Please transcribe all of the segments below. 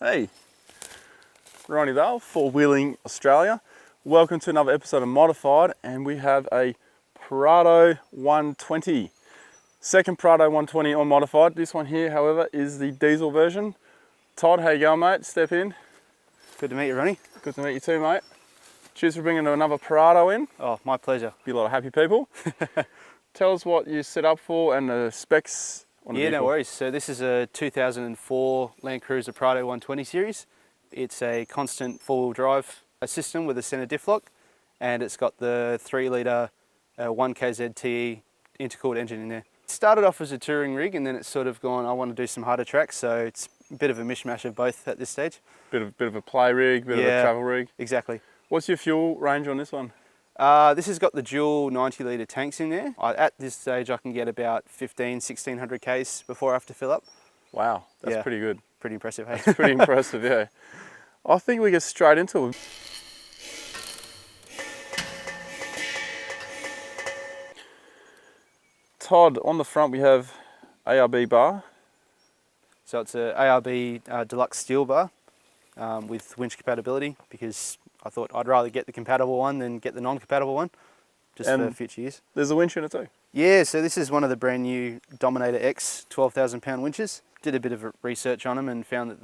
Hey, Ronnie Dale, For Wheeling Australia. Welcome to another episode of Modified, and we have a Prado 120. Second Prado 120 on Modified. This one here, however, is the diesel version. Todd, how you going, mate? Step in. Good to meet you, Ronnie. Good to meet you too, mate. Cheers for bringing another Prado in. Oh, my pleasure. Be a lot of happy people. Tell us what you set up for and the specs on the vehicle. No worries. So this is a 2004 Landcruiser Prado 120 series. It's a constant four-wheel drive system with a centre diff lock, and it's got the 3-litre 1KZTE intercooled engine in there. It started off as a touring rig, and then it's sort of gone, I want to do some harder tracks, so it's a bit of a mishmash of both at this stage. Bit of a play rig, bit of a travel rig. Exactly. What's your fuel range on this one? This has got the dual 90-litre tanks in there. At this stage I can get about 1600 Ks before I have to fill up. Wow, that's pretty good. Pretty impressive, hey? That's pretty impressive, yeah. I think we get straight into it. Todd, on the front we have ARB bar. So it's a ARB deluxe steel bar with winch compatibility, because I thought I'd rather get the compatible one than get the non-compatible one, just for future use. There's a winch in it too? Yeah, so this is one of the brand new Dominator X 12,000 pound winches. Did a bit of research on them and found that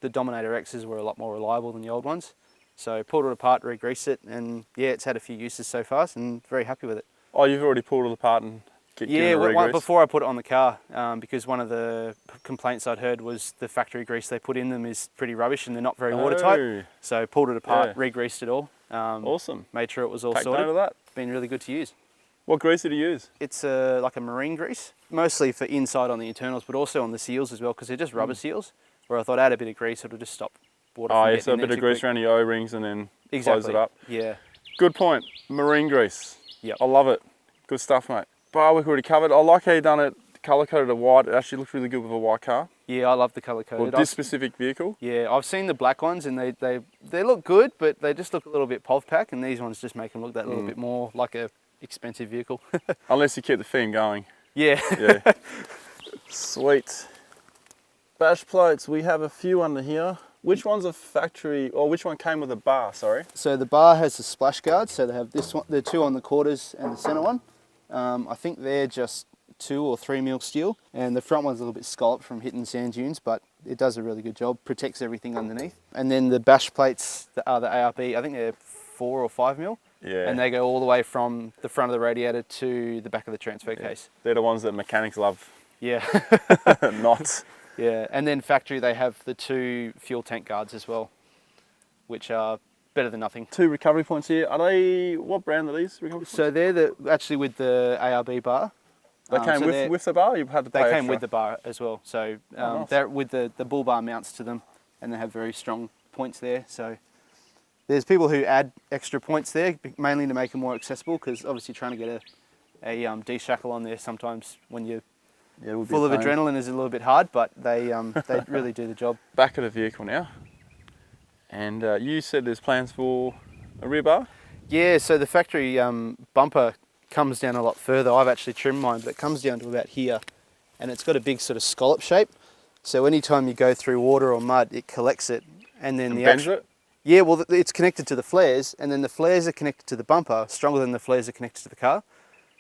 the Dominator X's were a lot more reliable than the old ones. So pulled it apart, re-greased it, and yeah, it's had a few uses so far, and very happy with it. Oh, you've already pulled it apart and before I put it on the car, because one of the complaints I'd heard was the factory grease they put in them is pretty rubbish and they're not very watertight. So pulled it apart, re-greased it all. Awesome. Made sure it was all Take sorted. note of that. It's been really good to use. What grease did you use? It's like a marine grease, mostly for inside on the internals, but also on the seals as well, because they're just rubber seals. Where I thought add a bit of grease, it'll just stop water from getting in there. So a bit of grease around the O-rings and then close it up. Yeah. Good point. Marine grease. Yep. I love it. Good stuff, mate. Bar we've already covered. I like how you done it colour coded to white. It actually looks really good with a white car. Yeah, I love the colour coded. Well, this specific vehicle. Yeah, I've seen the black ones and they look good, but they just look a little bit POV pack, and these ones just make them look that little bit more like a expensive vehicle. Unless you keep the theme going. Yeah. Yeah. Sweet. Bash plates, we have a few under here. Which one's a factory, or which one came with a bar, sorry? So the bar has the splash guards, so they have this one, the two on the quarters and the centre one. I think they're just 2 or 3 mil steel, and the front one's a little bit scalloped from hitting sand dunes, but it does a really good job, protects everything underneath. And then the bash plates are the ARB, I think they're 4 or 5 mil. Yeah. And they go all the way from the front of the radiator to the back of the transfer case. They're the ones that mechanics love. Yeah. Not. Yeah, and then factory they have the 2 fuel tank guards as well, which are better than nothing. 2 recovery points here. Are they, what brand are these recovery points? So they're actually with the ARB bar. They came with the bar, or you had to pay They came extra? with the bar as well. So nice. they're with the bull bar mounts to them, and they have very strong points there. So there's people who add extra points there, mainly to make them more accessible, because obviously trying to get a D-shackle on there sometimes when you're full of adrenaline is a little bit hard, but they really do the job. Back of the vehicle now. And you said there's plans for a rear bar? Yeah, so the factory bumper comes down a lot further. I've actually trimmed mine, but it comes down to about here, and it's got a big sort of scallop shape. So anytime you go through water or mud, it collects it, and then bends it? Yeah, well, it's connected to the flares, and then the flares are connected to the bumper, stronger than the flares are connected to the car.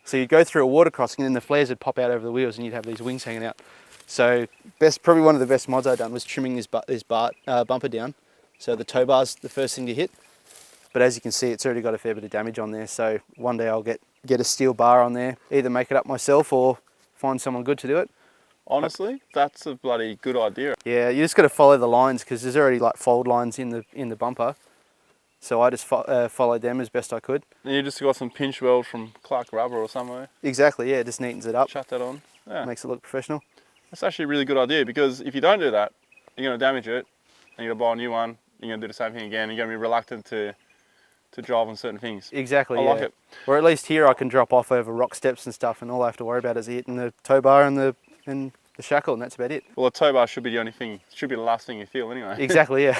So you'd go through a water crossing, and then the flares would pop out over the wheels, and you'd have these wings hanging out. So probably one of the best mods I've done was trimming this bumper down. So the tow bar's the first thing to hit. But as you can see, it's already got a fair bit of damage on there. So one day I'll get a steel bar on there, either make it up myself or find someone good to do it. Honestly, that's a bloody good idea. Yeah, you just got to follow the lines, because there's already like fold lines in the bumper. So I just followed them as best I could. And you just got some pinch weld from Clark Rubber or somewhere. Exactly, yeah, it just neatens it up. Shut that on. Yeah. Makes it look professional. That's actually a really good idea, because if you don't do that, you're going to damage it, and you're going to buy a new one, you're going to do the same thing again, you're going to be reluctant to drive on certain things. Exactly, I like it. Or at least here I can drop off over rock steps and stuff, and all I have to worry about is hitting the tow bar and the shackle, and that's about it. Well, the tow bar should be the only thing, should be the last thing you feel anyway. Exactly, yeah.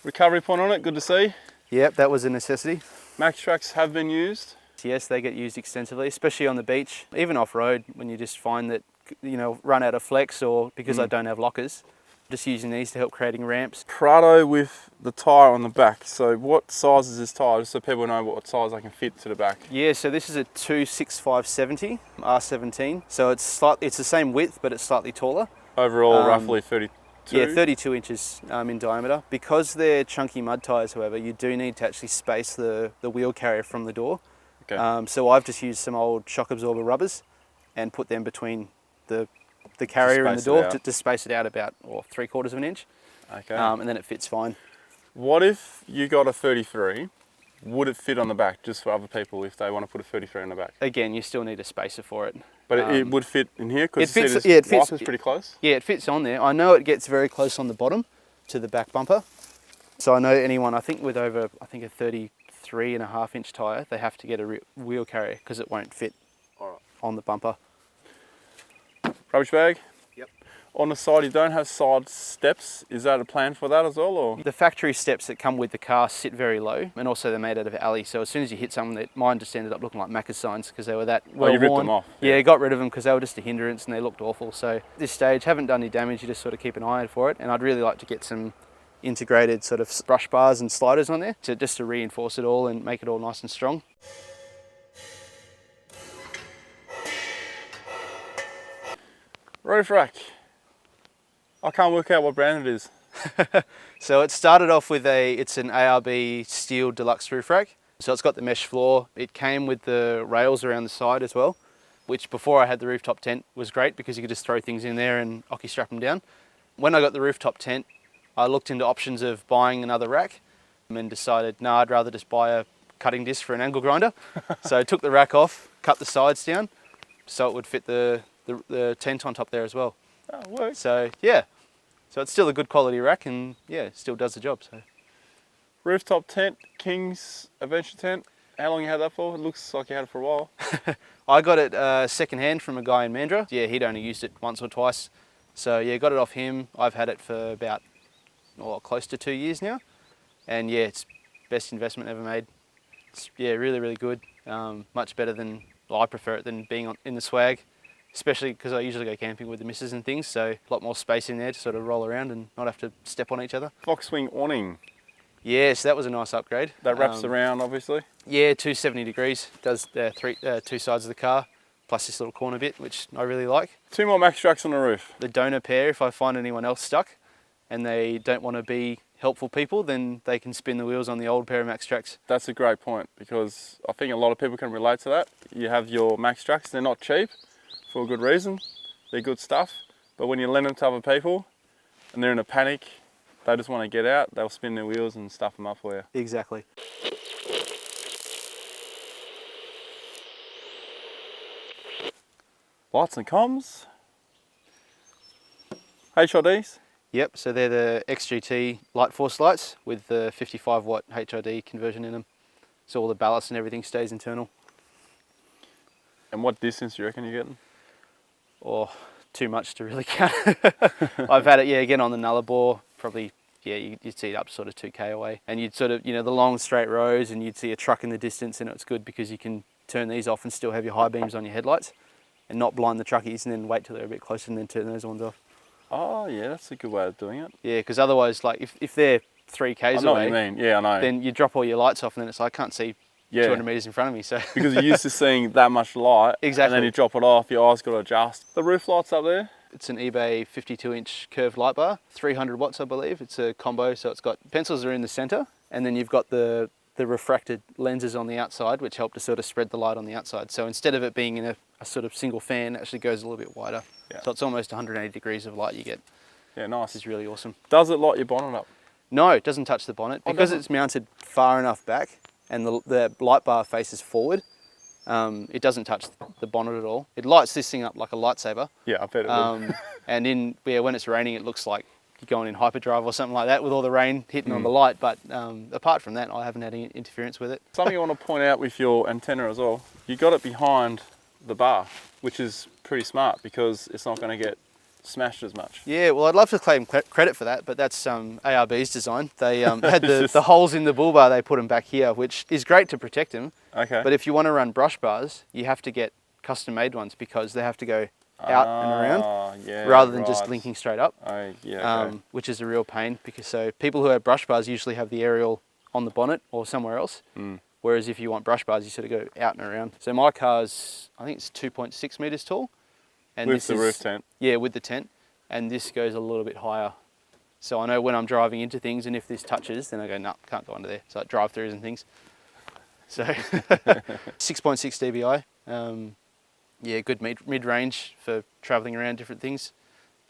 Recovery point on it, good to see. Yep, that was a necessity. Max tracks have been used. Yes, they get used extensively, especially on the beach, even off-road, when you just find that, run out of flex, or because I don't have lockers, Just using these to help creating ramps. Prado with the tyre on the back. So what size is this tyre, just so people know what size I can fit to the back? Yeah, so this is a 265/70 R17. So it's the same width, but it's slightly taller. Overall, roughly 32? Yeah, 32 inches in diameter. Because they're chunky mud tyres, however, you do need to actually space the wheel carrier from the door. Okay. So I've just used some old shock absorber rubbers and put them between the carrier and the door to space it out about 3/4 of an inch. Okay. And then it fits fine. What if you got a 33? Would it fit on the back, just for other people if they want to put a 33 on the back? Again, you still need a spacer for it. But it would fit in here because it fits. Yeah, it fits. Is pretty close. Yeah, it fits on there. I know it gets very close on the bottom to the back bumper. So I know anyone, I think with over, a 33.5 inch tyre, they have to get a wheel carrier because it won't fit on the bumper. Rubbish bag? Yep. On the side, you don't have side steps. Is that a plan for that as well? Or? The factory steps that come with the car sit very low, and also they're made out of alley. So as soon as you hit something, mine just ended up looking like Macca's signs because they were that well worn. You ripped them off? Yeah, got rid of them because they were just a hindrance and they looked awful. So at this stage, haven't done any damage. You just sort of keep an eye out for it. And I'd really like to get some integrated sort of brush bars and sliders on there just to reinforce it all and make it all nice and strong. Roof rack. I can't work out what brand it is. So it started off with it's an ARB steel deluxe roof rack. So it's got the mesh floor. It came with the rails around the side as well, which before I had the rooftop tent was great because you could just throw things in there and ocky strap them down. When I got the rooftop tent, I looked into options of buying another rack and decided, no, I'd rather just buy a cutting disc for an angle grinder. So I took the rack off, cut the sides down so it would fit the tent on top there as well. Oh, it works. So yeah, so it's still a good quality rack and yeah, it still does the job. So rooftop tent, King's Adventure tent. How long you had that for? It looks like you had it for a while. I got it second hand from a guy in Mandurah. Yeah, he'd only used it once or twice. So yeah, got it off him. I've had it for about close to 2 years now. And yeah, it's best investment ever made. It's really, really good. Much better than, I prefer it than being in the swag. Especially because I usually go camping with the missus and things, so a lot more space in there to sort of roll around and not have to step on each other. Fox wing awning. Yeah, so that was a nice upgrade. That wraps around, obviously. Yeah, 270 degrees. Does two sides of the car, plus this little corner bit, which I really like. 2 more max tracks on the roof. The donor pair, if I find anyone else stuck and they don't want to be helpful people, then they can spin the wheels on the old pair of max tracks. That's a great point because I think a lot of people can relate to that. You have your max tracks, they're not cheap. For a good reason, they're good stuff, but when you lend them to other people and they're in a panic, they just want to get out, they'll spin their wheels and stuff them up for you. Exactly. Lights and comms. HIDs. Yep, so they're the XGT Light Force lights with the 55 watt HID conversion in them. So all the ballast and everything stays internal. And what distance do you reckon you're getting? Or too much to really count. I've had it, again on the Nullarbor, probably, you'd see it up sort of 2k away. And you'd sort of, the long straight rows and you'd see a truck in the distance, and it's good because you can turn these off and still have your high beams on your headlights and not blind the truckies and then wait till they're a bit closer and then turn those ones off. Oh yeah, that's a good way of doing it. Yeah, because otherwise, like if they're 3k's away, I know what you mean. Yeah, I know. Then you drop all your lights off and then it's like, I can't see 200 metres in front of me. So because you're used to seeing that much light, exactly, and then you drop it off, your eyes got to adjust. The roof lights up there? It's an eBay 52-inch curved light bar, 300 watts I believe. It's a combo, so it's got pencils are in the centre, and then you've got the refracted lenses on the outside, which help to sort of spread the light on the outside. So instead of it being in a sort of single fan, it actually goes a little bit wider. Yeah. So it's almost 180 degrees of light you get. Yeah, nice. It's really awesome. Does it light your bonnet up? No, it doesn't touch the bonnet. Because it's mounted far enough back and the light bar faces forward, it doesn't touch the bonnet at all. It lights this thing up like a lightsaber. Yeah, I bet it will. And when it's raining, it looks like you're going in hyperdrive or something like that with all the rain hitting on the light. But apart from that, I haven't had any interference with it. Something I want to point out with your antenna as well, you got it behind the bar, which is pretty smart because it's not going to get smashed as much. Yeah, well, I'd love to claim credit for that, but that's ARB's design. They had the holes in the bull bar, they put them back here, which is great to protect them. Okay. But if you want to run brush bars, you have to get custom made ones because they have to go out and around, yeah, rather than right. just linking straight up. Oh, yeah, okay. Which is a real pain, because so people who have brush bars usually have the aerial on the bonnet or somewhere else. Whereas if you want brush bars, you sort of go out and around. So my car's, I think it's 2.6 meters tall. And With this the is, roof tent? Yeah, with the tent. And this goes a little bit higher. So I know when I'm driving into things, and if this touches, then I go, no, can't go under there. So like drive-throughs and things. So 6.6 dBi. Yeah, good mid-range for traveling around different things.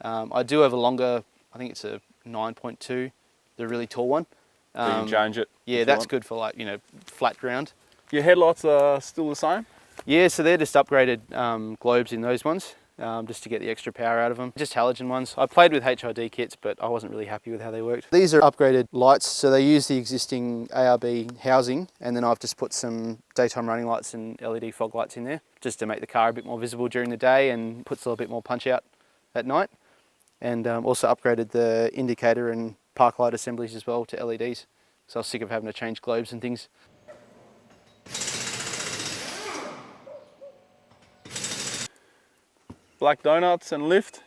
I do have a longer, I think it's a 9.2, the really tall one. So you can change it. Yeah, that's good for like, flat ground. Your headlights are still the same? Yeah, so they're just upgraded globes in those ones, just to get the extra power out of them. Just halogen ones. I played with HID kits, but I wasn't really happy with how they worked. These are upgraded lights, so they use the existing ARB housing, and then I've just put some daytime running lights and LED fog lights in there, just to make the car a bit more visible during the day and puts a little bit more punch out at night. And also upgraded the indicator and park light assemblies as well to LEDs. So I was sick of having to change globes and things. Black Donuts and lift.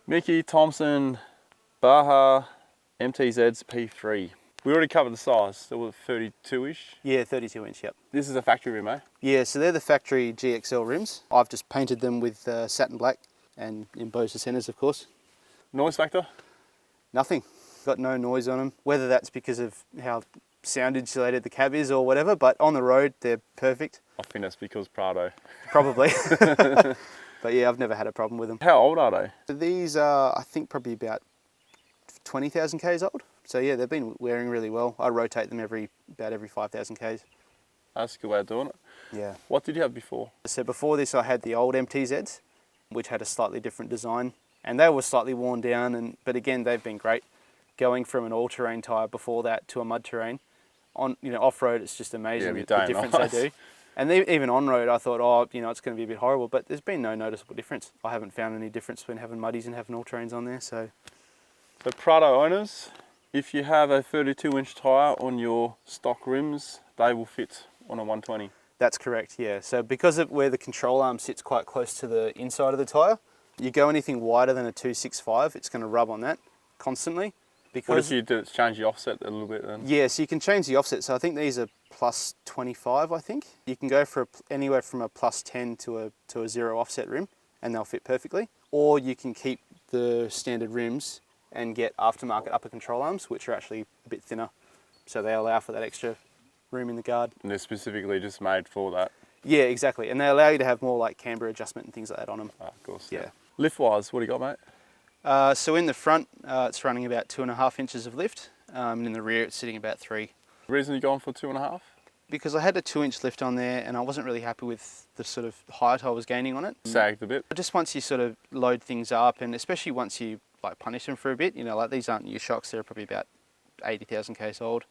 Mickey Thompson Baja MTZ's P3. We already covered the size, they were 32-ish. Yeah, 32-inch, yep. This is a factory rim, eh? Yeah, so they're the factory GXL rims. I've just painted them with satin black and embossed the centres, of course. Noise factor? Nothing. Got no noise on them. Whether that's because of how sound insulated the cab is or whatever, but on the road they're perfect. I think that's because Prado. Probably. But yeah, I've never had a problem with them. How old are they? So these are, I think, probably about 20,000 Ks old. So yeah, they've been wearing really well. I rotate them about every 5,000 Ks. That's a good way of doing it. Yeah. What did you have before? So before this I had the old MTZs, which had a slightly different design. And they were slightly worn down, but again, they've been great. Going from an all-terrain tyre before that to a mud terrain, on off-road, it's just amazing the difference they do. And even on-road, I thought, it's going to be a bit horrible, but there's been no noticeable difference. I haven't found any difference between having muddies and having all-terrains on there, so. The Prado owners, if you have a 32-inch tyre on your stock rims, they will fit on a 120. That's correct, yeah. So because of where the control arm sits quite close to the inside of the tyre, you go anything wider than a 265, it's going to rub on that constantly. Because what if you do change the offset a little bit then? Yeah, so you can change the offset. So I think these are plus 25, I think. You can go for anywhere from a plus 10 to a 0 offset rim, and they'll fit perfectly. Or you can keep the standard rims and get aftermarket upper control arms, which are actually a bit thinner. So they allow for that extra room in the guard. And they're specifically just made for that? Yeah, exactly. And they allow you to have more like camber adjustment and things like that on them. Oh, of course. Yeah. Lift-wise, what do you got, mate? So in the front, it's running about 2.5 inches of lift, and in the rear it's sitting about 3. The reason you're going for 2.5? Because I had a 2-inch lift on there and I wasn't really happy with the sort of height I was gaining on it. Sagged a bit. Just once you sort of load things up, and especially once you like punish them for a bit, like these aren't new shocks, they're probably about 80,000 Ks old.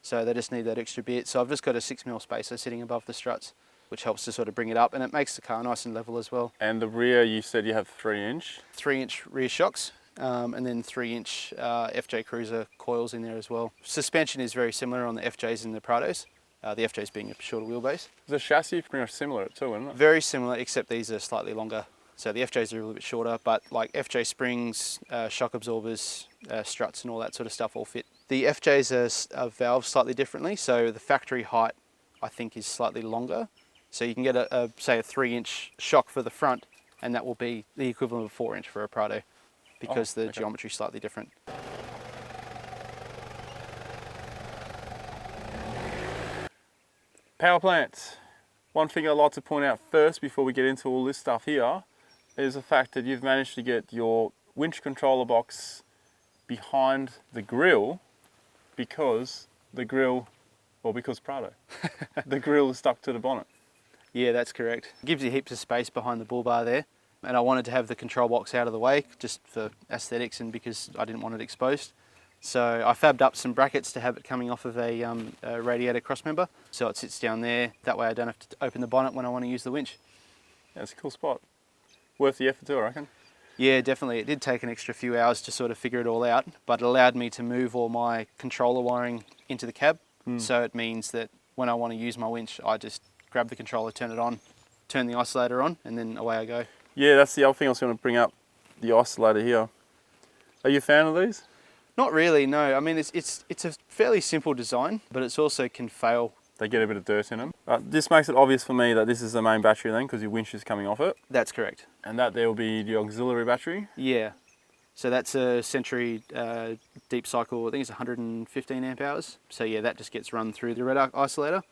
So they just need that extra bit. So I've just got a 6mm spacer sitting above the struts, which helps to sort of bring it up, and it makes the car nice and level as well. And the rear, you said you have 3-inch? 3-inch rear shocks, and then 3-inch FJ Cruiser coils in there as well. Suspension is very similar on the FJs and the Prados, the FJs being a shorter wheelbase. The chassis pretty much similar too, isn't it? Very similar, except these are slightly longer. So the FJs are a little bit shorter, but like FJ springs, shock absorbers, struts and all that sort of stuff all fit. The FJs are valved slightly differently, so the factory height I think is slightly longer. So you can get say a 3-inch shock for the front, and that will be the equivalent of a 4-inch for a Prado, because the geometry is slightly different. Power plants. One thing I'd like to point out first before we get into all this stuff here is the fact that you've managed to get your winch controller box behind the grille because Prado. The grille is stuck to the bonnet. Yeah, that's correct. It gives you heaps of space behind the bull bar there, and I wanted to have the control box out of the way just for aesthetics and because I didn't want it exposed. So I fabbed up some brackets to have it coming off of a radiator crossmember, so it sits down there. That way I don't have to open the bonnet when I want to use the winch. Yeah, it's a cool spot. Worth the effort too, I reckon. Yeah, definitely. It did take an extra few hours to sort of figure it all out, but it allowed me to move all my controller wiring into the cab. So it means that when I want to use my winch, I just grab the controller, turn it on, turn the isolator on, and then away I go. Yeah, that's the other thing I was going to bring up, the isolator here. Are you a fan of these? Not really, no. I mean, it's a fairly simple design, but it's also can fail. They get a bit of dirt in them. This makes it obvious for me that this is the main battery then, because your winch is coming off it. That's correct. And that there will be the auxiliary battery. Yeah. So that's a Century deep cycle, I think it's 115 amp hours. So yeah, that just gets run through the red arc isolator.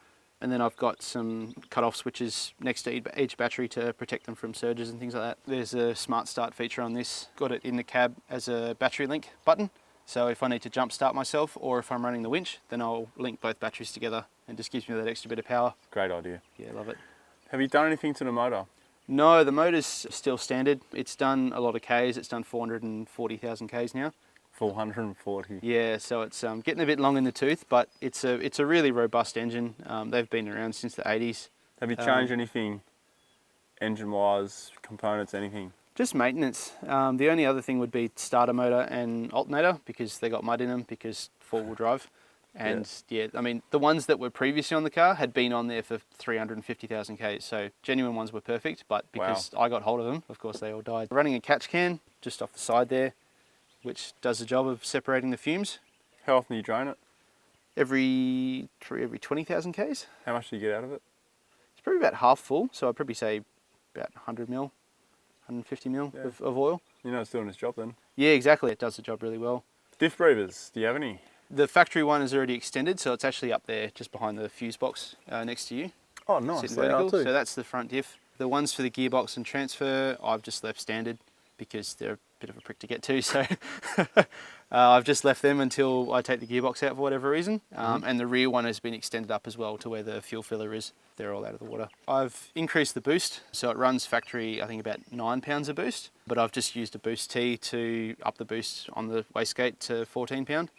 And then I've got some cut-off switches next to each battery to protect them from surges and things like that. There's a smart start feature on this. Got it in the cab as a battery link button. So if I need to jump start myself or if I'm running the winch, then I'll link both batteries together and just gives me that extra bit of power. Great idea. Yeah, love it. Have you done anything to the motor? No, the motor's still standard. It's done a lot of Ks. It's done 440,000 Ks now. 440. Yeah, so it's getting a bit long in the tooth, but it's a really robust engine. They've been around since the 80s. Have you changed anything, engine-wise, components, anything? Just maintenance. The only other thing would be starter motor and alternator because they got mud in them because four-wheel drive. And yeah, I mean, the ones that were previously on the car had been on there for 350,000 Ks, so genuine ones were perfect, but because I got hold of them, of course they all died. Running a catch can just off the side there, which does the job of separating the fumes. How often do you drain it? Every 20,000 Ks. How much do you get out of it? It's probably about half full, so I'd probably say about 100 mil, 150 mil of oil. You know it's doing its job then. Yeah, exactly. It does the job really well. Diff breathers, do you have any? The factory one is already extended, so it's actually up there just behind the fuse box next to you. Oh, nice. Sitting vertical. So that's the front diff. The ones for the gearbox and transfer, I've just left standard because they're a bit of a prick to get to. So I've just left them until I take the gearbox out for whatever reason. And the rear one has been extended up as well to where the fuel filler is. They're all out of the water. I've increased the boost, so it runs factory, I think about 9 pounds a boost, but I've just used a boost T to up the boost on the wastegate to 14 pound.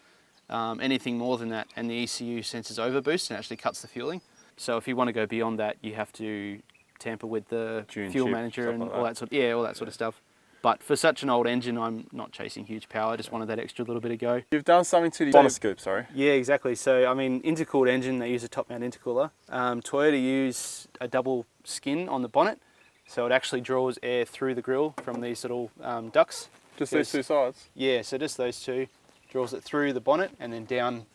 Anything more than that, and the ECU senses overboost and actually cuts the fueling. So if you want to go beyond that, you have to tamper with the fuel manager and all that sort of stuff. But for such an old engine, I'm not chasing huge power. I just wanted that extra little bit of go. You've done something to the bonnet scoop, sorry. Yeah, exactly. So I mean, intercooled engine, they use a top mount intercooler. Toyota use a double skin on the bonnet, so it actually draws air through the grille from these little ducts. Just these two sides? Yeah, so just those two. Draws it through the bonnet and then down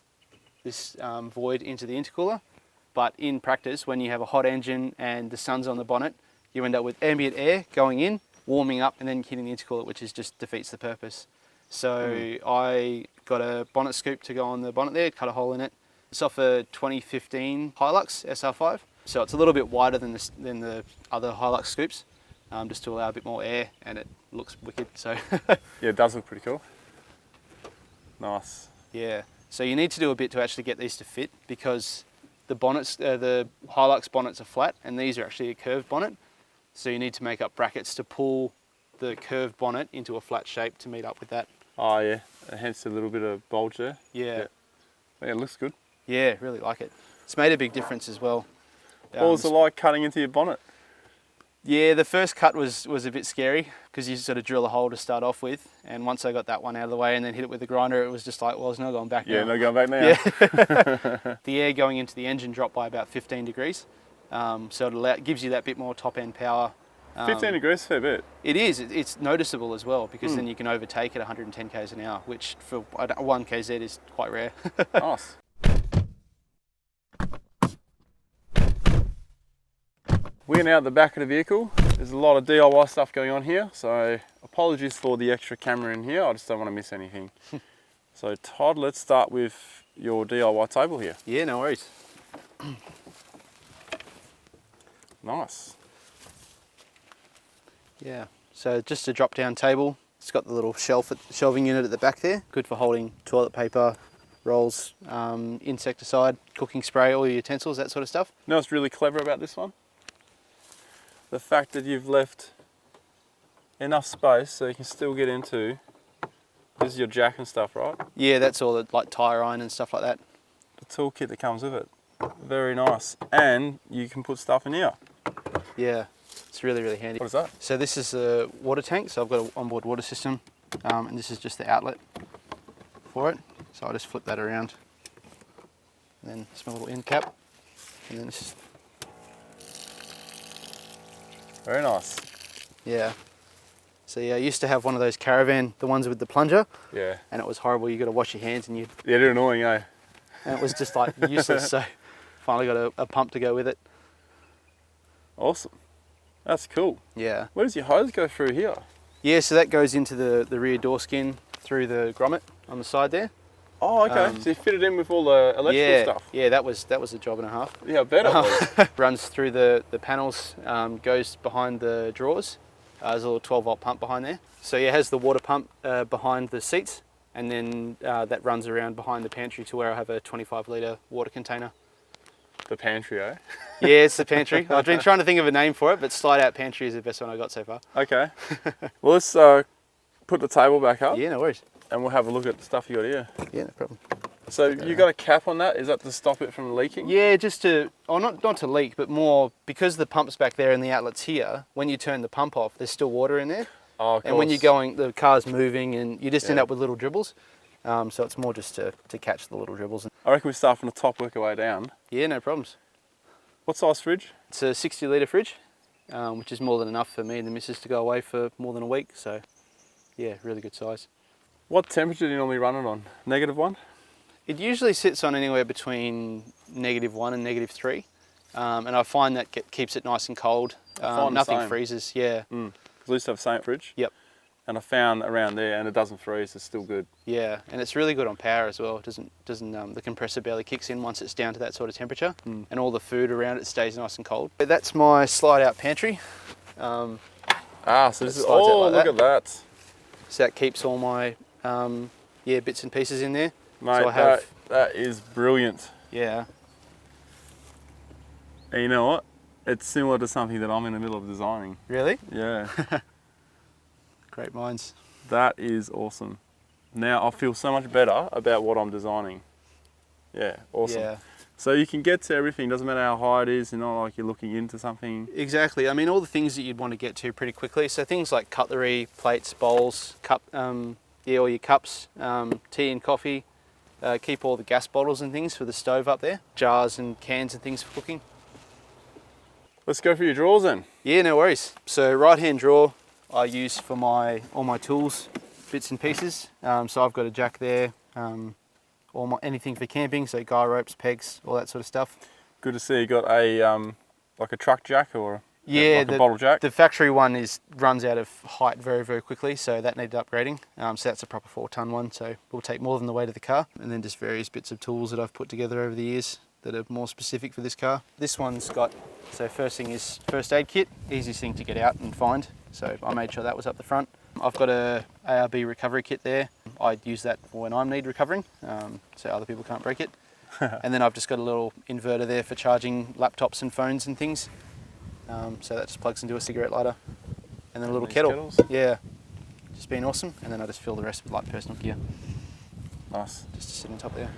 this void into the intercooler. But in practice, when you have a hot engine and the sun's on the bonnet, you end up with ambient air going in, warming up and then hitting the intercooler, which just defeats the purpose. So I got a bonnet scoop to go on the bonnet there, cut a hole in it. It's off a 2015 Hilux SR5. So it's a little bit wider than the other Hilux scoops, just to allow a bit more air, and it looks wicked. So yeah, it does look pretty cool. Nice. Yeah, so you need to do a bit to actually get these to fit because the bonnets, the Hilux bonnets are flat and these are actually a curved bonnet. So you need to make up brackets to pull the curved bonnet into a flat shape to meet up with that. Oh yeah, hence a little bit of bulge there. Yeah. Yeah, it looks good. Yeah, really like it. It's made a big difference as well. What was it like cutting into your bonnet? Yeah, the first cut was a bit scary because you sort of drill a hole to start off with, and once I got that one out of the way and then hit it with the grinder, it was just like, well, there's no going back now. Yeah, no going back now. Yeah. The air going into the engine dropped by about 15 degrees, so it gives you that bit more top end power. 15 degrees, fair bit. It is. It's noticeable as well because then you can overtake at 110 k's an hour, which for 1 kz is quite rare. Nice. We're now at the back of the vehicle. There's a lot of DIY stuff going on here, so apologies for the extra camera in here. I just don't want to miss anything. So Todd, let's start with your DIY table here. Yeah, no worries. Nice. Yeah, so just a drop down table. It's got the little shelving unit at the back there. Good for holding toilet paper, rolls, insecticide, cooking spray, all your utensils, that sort of stuff. You know what's really clever about this one? The fact that you've left enough space so you can still get into, this is your jack and stuff, right? Yeah, that's all the like tyre iron and stuff like that. The toolkit that comes with it. Very nice. And you can put stuff in here. Yeah, it's really, really handy. What is that? So this is a water tank, so I've got an onboard water system, and this is just the outlet for it. So I just flip that around, and then it's my little end cap, and then this is... Very nice. Yeah. So yeah, I used to have one of those caravan, the ones with the plunger, Yeah. and it was horrible. You got to wash your hands, and Yeah, they're annoying, eh? and it was just like useless. So finally got a pump to go with it. Awesome. That's cool. Yeah. Where does your hose go through here? Yeah, so that goes into the rear door skin through the grommet on the side there. Oh, okay. So you fit it in with all the electrical stuff. Yeah, that was a job and a half. Yeah, I bet it was. Runs through the panels, goes behind the drawers. There's a little 12-volt pump behind there. So yeah, it has the water pump behind the seats, and then that runs around behind the pantry to where I have a 25-litre water container. The pantry, eh? Yeah, it's the pantry. I've been trying to think of a name for it, but slide out pantry is the best one I got so far. Okay. Well, let's put the table back up. Yeah, no worries. And we'll have a look at the stuff you got here. Yeah, no problem. So you got a cap on that? Is that to stop it from leaking? Yeah, just to, or not to leak, but more because the pump's back there and the outlet's here. When you turn the pump off, there's still water in there. Oh, of and when course. you're going, the car's moving, and you just end Yeah. up with little dribbles. So it's more just to catch the little dribbles. I reckon we start from the top, work our way down. Yeah, no problems. What size fridge? It's a 60-litre fridge, which is more than enough for me and the missus to go away for more than a week. So, yeah, really good size. What temperature do you normally run it on? -1? It usually sits on anywhere between -1 and -3, and I find that keeps it nice and cold. find the Nothing same. freezes. Yeah. Because I used to have the same fridge. Yep. And I found around there, and it doesn't freeze. It's still good. Yeah, and it's really good on power as well. It doesn't the compressor barely kicks in once it's down to that sort of temperature, and all the food around it stays nice and cold. But that's my slide-out pantry. So this is, slides out oh, like look that. at that. So that keeps all my bits and pieces in there. Mate, So I have, that is brilliant. yeah. And you know what? It's similar to something that I'm in the middle of designing. Really? Yeah. Great minds. That is awesome. Now I feel so much better about what I'm designing. Yeah, awesome. Yeah. So you can get to everything, doesn't matter how high it is, you're not like you're looking into something. Exactly. I mean, all the things that you'd want to get to pretty quickly. So things like cutlery, plates, bowls, all your cups, tea and coffee. Keep all the gas bottles and things for the stove up there. Jars and cans and things for cooking. Let's go for your drawers then. Yeah, no worries. So right-hand drawer I use for all my tools, bits and pieces. So I've got a jack there, anything for camping, so guy ropes, pegs, all that sort of stuff. Good to see you got a like a truck jack or Yeah, like a bottle jack. The factory one runs out of height very, very quickly, so that needed upgrading. So that's a proper 4-ton one, so will take more than the weight of the car. And then just various bits of tools that I've put together over the years that are more specific for this car. This one's got, so first thing is first aid kit, easiest thing to get out and find. So I made sure that was up the front. I've got a ARB recovery kit there. I use that for when I need recovering, so other people can't break it. And then I've just got a little inverter there for charging laptops and phones and things. So that just plugs into a cigarette lighter. And then a little These kettle. kettles? Yeah, just been awesome. And then I just fill the rest with light personal gear, Nice. just to sit on top there.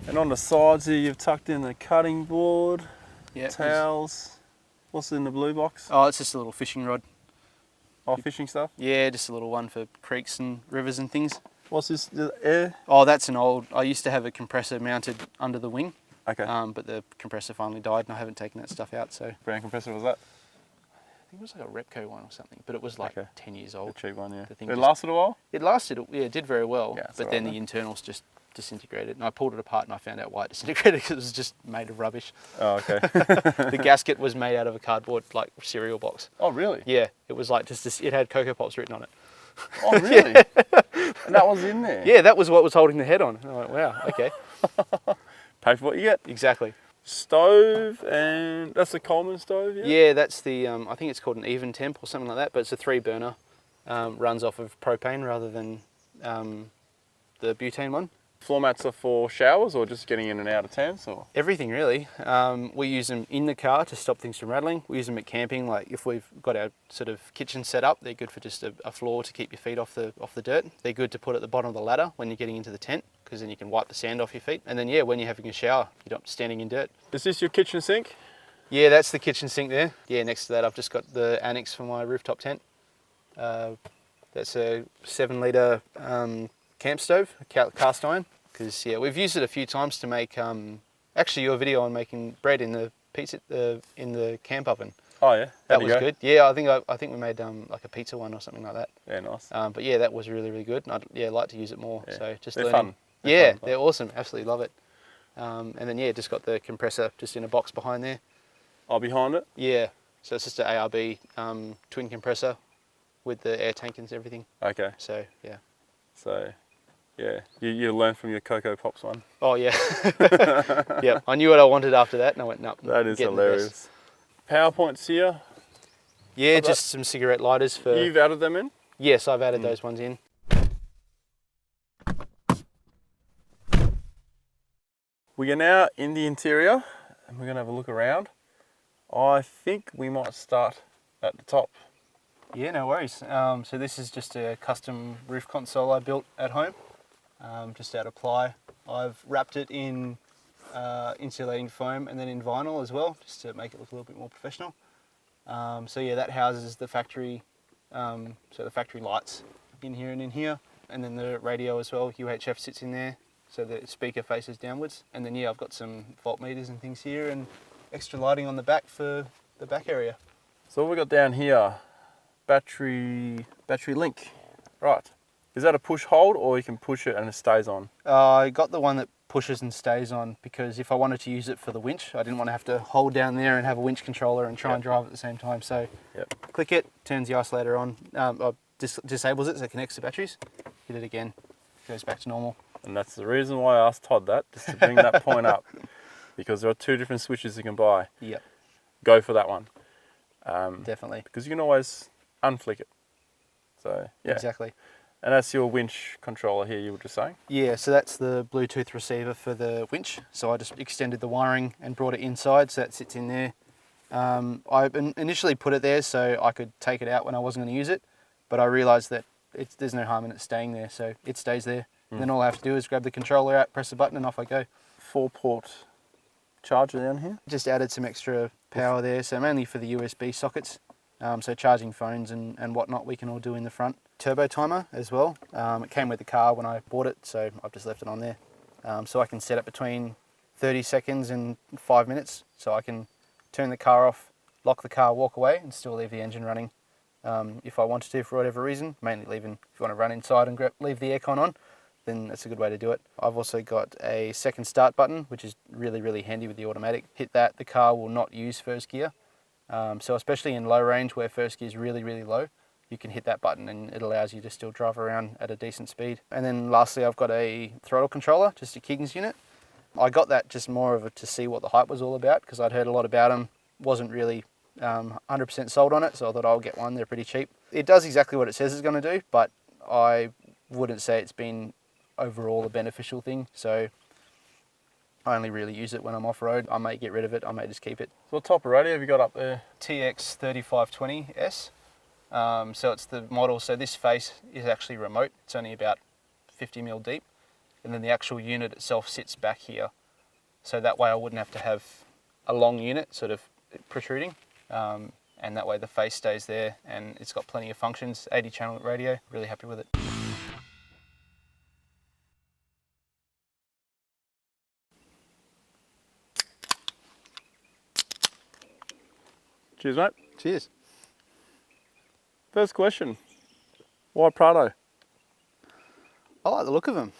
And on the sides here, you've tucked in the cutting board, Yeah. towels. What's in the blue box? Oh, it's just a little fishing rod. Oh, fishing stuff. Yeah, just a little one for creeks and rivers and things. What's this? The air? Oh, that's an old, I used to have a compressor mounted under the wing, Okay. but the compressor finally died and I haven't taken that stuff out, so. Brand compressor was that? I think it was like a Repco one or something, but it was like Okay. 10 years The old. cheap one, yeah. The thing It just- lasted a while? It lasted, yeah, it did very well, Yeah, it's but all then right the then. internals just disintegrated. And I pulled it apart and I found out why it disintegrated because it was just made of rubbish. Oh, okay. The gasket was made out of a cardboard like cereal box. Oh, really? Yeah, it was like just this, it had Cocoa Pops written on it. Oh, really? And that was in there? Yeah, that was what was holding the head on. And I'm like, wow, okay. Pay for what you get. Exactly. Stove, and that's a Coleman stove, yeah? Yeah, that's the, I think it's called an even temp or something like that, but it's a 3-burner. Runs off of propane rather than the butane one. Floor mats are for showers or just getting in and out of tents? Or? Everything really. We use them in the car to stop things from rattling. We use them at camping, like if we've got our sort of kitchen set up, they're good for just a floor to keep your feet off the dirt. They're good to put at the bottom of the ladder when you're getting into the tent, because then you can wipe the sand off your feet. And then yeah, when you're having a shower, you're not standing in dirt. Is this your kitchen sink? Yeah, that's the kitchen sink there. Yeah, next to that I've just got the annex for my rooftop tent. That's a 7-litre camp stove, cast iron. Because yeah, we've used it a few times to make actually your video on making bread in the pizza in the camp oven. Oh yeah, That was good. Yeah, I think we made like a pizza one or something like that. Yeah, nice. But yeah, that was really, really good. And I'd like to use it more. Yeah. So just They're learning. fun. Yeah, fun. they're awesome. Absolutely love it. And then yeah, just got the compressor just in a box behind there. Oh, behind it? Yeah. So it's just an ARB twin compressor with the air tank and everything. Okay. So yeah. So, yeah, you learned from your Cocoa Pops one. Oh yeah. Yeah. I knew what I wanted after that, and I went, no. That is hilarious. PowerPoints here. Yeah, just some cigarette lighters for. You've added them in? Yes, I've added those ones in. We are now in the interior, and we're going to have a look around. I think we might start at the top. Yeah, no worries. So this is just a custom roof console I built at home, just out of ply. I've wrapped it in insulating foam and then in vinyl as well, just to make it look a little bit more professional. So yeah, that houses the factory, so the factory lights in here and in here, and then the radio as well. UHF sits in there, so the speaker faces downwards. And then yeah, I've got some voltmeters and things here, and extra lighting on the back for the back area. So what we got down here, battery link, right? Is that a push hold, or you can push it and it stays on? I got the one that pushes and stays on, because if I wanted to use it for the winch, I didn't want to have to hold down there and have a winch controller and try and drive at the same time. So click it, turns the isolator on, disables it so it connects to batteries. Hit it again, goes back to normal. And that's the reason why I asked Todd that, just to bring that point up, because there are 2 different switches you can buy. Yep. Go for that one. Definitely. Because you can always unflick it. So yeah. Exactly. And that's your winch controller here, you were just saying? Yeah, so that's the Bluetooth receiver for the winch. So I just extended the wiring and brought it inside, so that sits in there. I initially put it there so I could take it out when I wasn't going to use it, but I realised that there's no harm in it staying there, so it stays there. And then all I have to do is grab the controller out, press the button, and off I go. 4-port charger down here? Just added some extra power there, so mainly for the USB sockets. So charging phones and whatnot we can all do in the front. Turbo timer as well. It came with the car when I bought it, so I've just left it on there. So I can set it between 30 seconds and 5 minutes, so I can turn the car off, lock the car, walk away, and still leave the engine running if I wanted to for whatever reason. Mainly if you want to run inside and leave the aircon on, then that's a good way to do it. I've also got a second start button, which is really, really handy with the automatic. Hit that, the car will not use first gear. So especially in low range where first gear is really, really low, you can hit that button and it allows you to still drive around at a decent speed. And then lastly, I've got a throttle controller, just a Kiggins unit. I got that just more of to see what the hype was all about, because I'd heard a lot about them, wasn't really 100% sold on it, so I thought I'll get one, they're pretty cheap. It does exactly what it says it's going to do, but I wouldn't say it's been overall a beneficial thing, so I only really use it when I'm off-road. I may get rid of it, I may just keep it. So what type of radio have you got up there? TX3520S. So it's the model, so this face is actually remote. It's only about 50mm deep. And then the actual unit itself sits back here. So that way I wouldn't have to have a long unit sort of protruding. And that way the face stays there and it's got plenty of functions. 80 channel radio, really happy with it. Cheers, mate. Cheers. First question, why Prado? I like the look of them.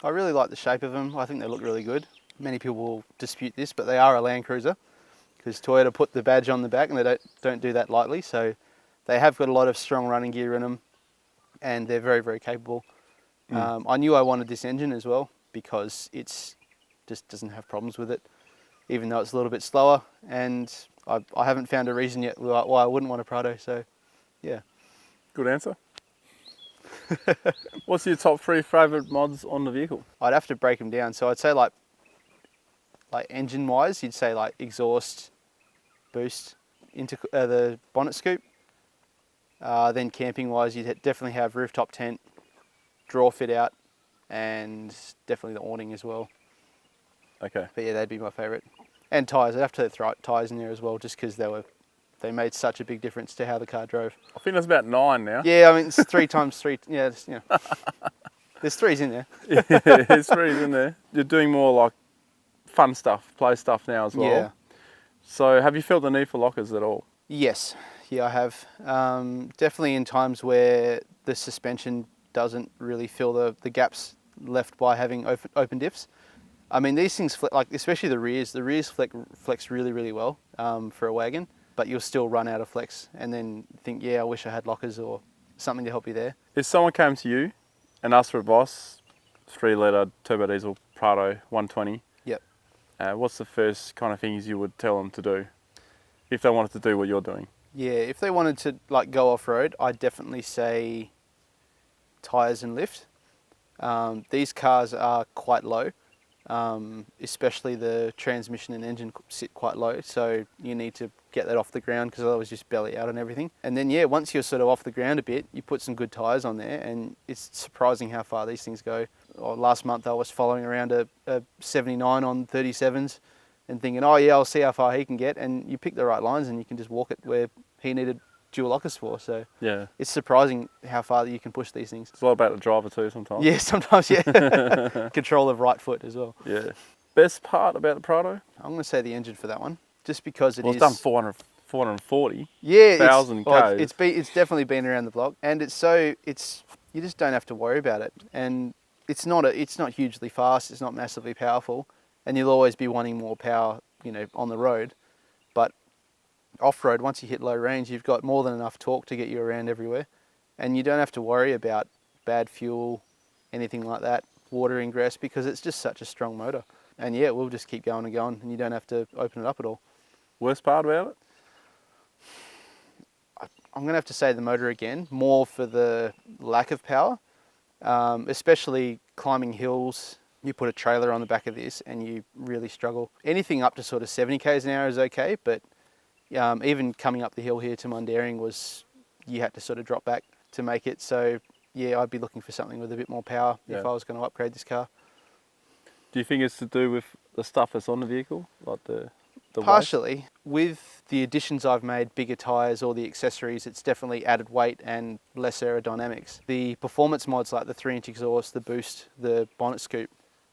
I really like the shape of them. I think they look really good. Many people will dispute this, but they are a Landcruiser, because Toyota put the badge on the back and they don't do that lightly. So they have got a lot of strong running gear in them and they're very, very capable. I knew I wanted this engine as well because it's just doesn't have problems with it, even though it's a little bit slower, and I haven't found a reason yet why I wouldn't want a Prado, so yeah. Good answer. What's your top 3 favourite mods on the vehicle? I'd have to break them down. So I'd say like engine wise, you'd say like exhaust, boost, into the bonnet scoop. Then camping wise, you'd definitely have rooftop tent, draw fit out, and definitely the awning as well. Okay. But yeah, they'd be my favourite. And tyres, I'd have to throw tyres in there as well, just because they made such a big difference to how the car drove. I think that's about 9 now. Yeah, I mean, it's 3 times 3, yeah, there's 3s in there. Yeah, there's 3s in there. You're doing more like fun stuff, play stuff now as well. Yeah. So have you felt the need for lockers at all? Yes, yeah, I have. Definitely in times where the suspension doesn't really fill the gaps left by having open diffs. I mean, these things, like especially the rears flex really, really well for a wagon, but you'll still run out of flex and then think, yeah, I wish I had lockers or something to help you there. If someone came to you and asked for advice, 3-litre turbo diesel Prado 120, Yep. what's the first kind of things you would tell them to do if they wanted to do what you're doing? Yeah, if they wanted to like go off road, I'd definitely say tyres and lift. These cars are quite low, especially the transmission and engine sit quite low, so you need to get that off the ground because otherwise just belly out and everything. And then yeah, once you're sort of off the ground a bit, you put some good tyres on there, and it's surprising how far these things go. Last month I was following around a 79 on 37s and thinking, oh yeah, I'll see how far he can get, and you pick the right lines and you can just walk it where he needed dual lockers for. So Yeah. it's surprising how far that you can push these things. It's a lot about the driver too sometimes. Yeah, sometimes, yeah. Control of right foot as well. Yeah. Best part about the Prado? I'm going to say the engine for that one, just because It's done 440. yeah, 1,000 Ks. It's definitely been around the block, and you just don't have to worry about it, and it's not hugely fast, it's not massively powerful, and you'll always be wanting more power, on the road, but off-road, once you hit low range, you've got more than enough torque to get you around everywhere, and you don't have to worry about bad fuel, anything like that, water ingress, because it's just such a strong motor. And yeah, we'll just keep going and going, and you don't have to open it up at all. Worst part about it? I'm going to have to say the motor again, more for the lack of power, especially climbing hills. You put a trailer on the back of this and you really struggle. Anything up to sort of 70 k's an hour is okay, but even coming up the hill here to Mundaring you had to sort of drop back to make it. So yeah, I'd be looking for something with a bit more power if I was going to upgrade this car. Do you think it's to do with the stuff that's on the vehicle, like the Partially. With the additions I've made, bigger tyres, all the accessories, it's definitely added weight and less aerodynamics. The performance mods like the 3-inch exhaust, the boost, the bonnet scoop,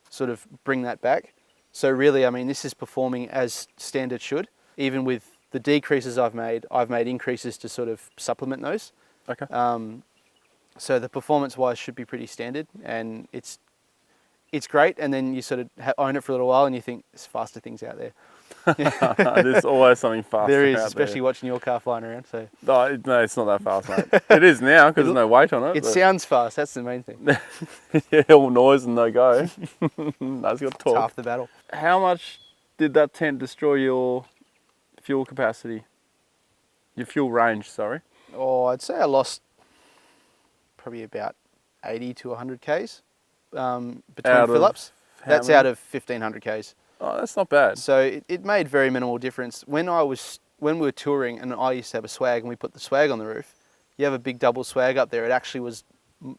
sort of bring that back. So really, I mean, this is performing as standard should. Even with the decreases I've made increases to sort of supplement those. Okay. So the performance-wise should be pretty standard, and it's great. And then you sort of own it for a little while, and you think there's faster things out there. There's always something faster. There is, especially watching your car flying around. So no, it's not that fast, mate. It is now because there's no weight on it. It sounds fast. That's the main thing. Yeah, all noise and no go. No, it's got It's torque. half the battle. How much did that tent destroy your fuel capacity? Your fuel range, sorry. Oh, I'd say I lost probably about 80 to 100 k's between fill-ups. That's many? out of 1,500 k's. Oh, that's not bad. So it made very minimal difference. When we were touring, and I used to have a swag, and we put the swag on the roof, you have a big double swag up there. It actually was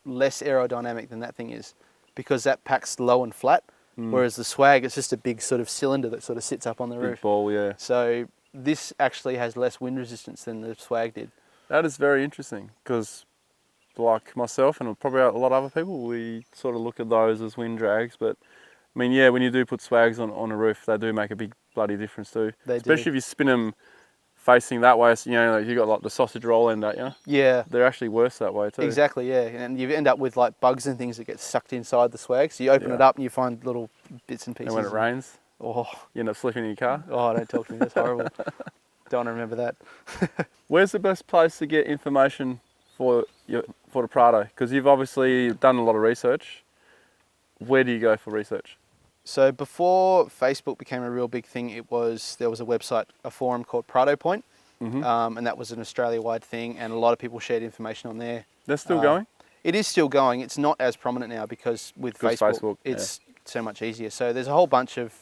less aerodynamic than that thing is, because that packs low and flat, whereas the swag, it's just a big sort of cylinder that sort of sits up on the Big roof. ball, yeah. So this actually has less wind resistance than the swag did. That is very interesting because, like myself and probably a lot of other people, we sort of look at those as wind drags. But I mean, yeah, when you do put swags on a roof, they do make a big bloody difference too. Especially if you spin them facing that way. So, like you got like the sausage roll end, don't you? Yeah. They're actually worse that way too. Exactly, yeah. And you end up with like bugs and things that get sucked inside the swag. So you open it up and you find little bits and pieces. And when it rains, you end up slipping in your car. Oh, don't talk to me. That's horrible. Don't want to remember that. Where's the best place to get information for the Prado? Because you've obviously done a lot of research. Where do you go for research? So before Facebook became a real big thing, there was a website, a forum called Prado Point, and that was an Australia-wide thing, and a lot of people shared information on there. They're still going? It is still going. It's not as prominent now because with Facebook it's so much easier. So there's a whole bunch of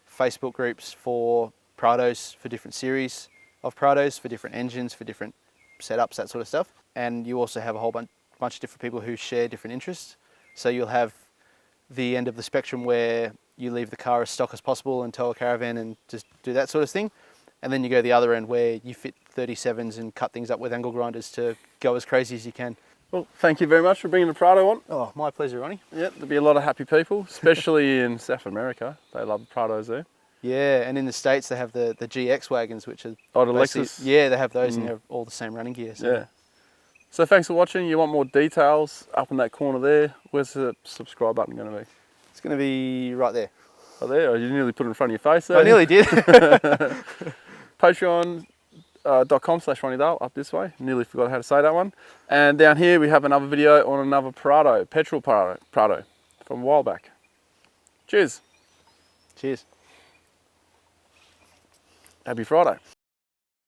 Facebook groups for Prados, for different series of Prados, for different engines, for different setups, that sort of stuff. And you also have a whole bunch of different people who share different interests. So you'll have the end of the spectrum where you leave the car as stock as possible and tow a caravan and just do that sort of thing. And then you go the other end where you fit 37s and cut things up with angle grinders to go as crazy as you can. Well, thank you very much for bringing the Prado on. Oh, my pleasure, Ronnie. Yeah, there'll be a lot of happy people, especially in South America. They love the Prados there. Yeah, and in the States they have the GX wagons, which are Oh, the basically- Lexus. Yeah, they have those, and they're all the same running gear. So. Yeah. So thanks for watching. You want more details, up in that corner there. Where's the subscribe button going to be? It's going to be right there. Oh, there? Oh, you nearly put it in front of your face there. I nearly did. Patreon.com/RonnieDale, up this way. Nearly forgot how to say that one. And down here we have another video on another Prado, petrol Prado from a while back. Cheers. Cheers. Happy Friday.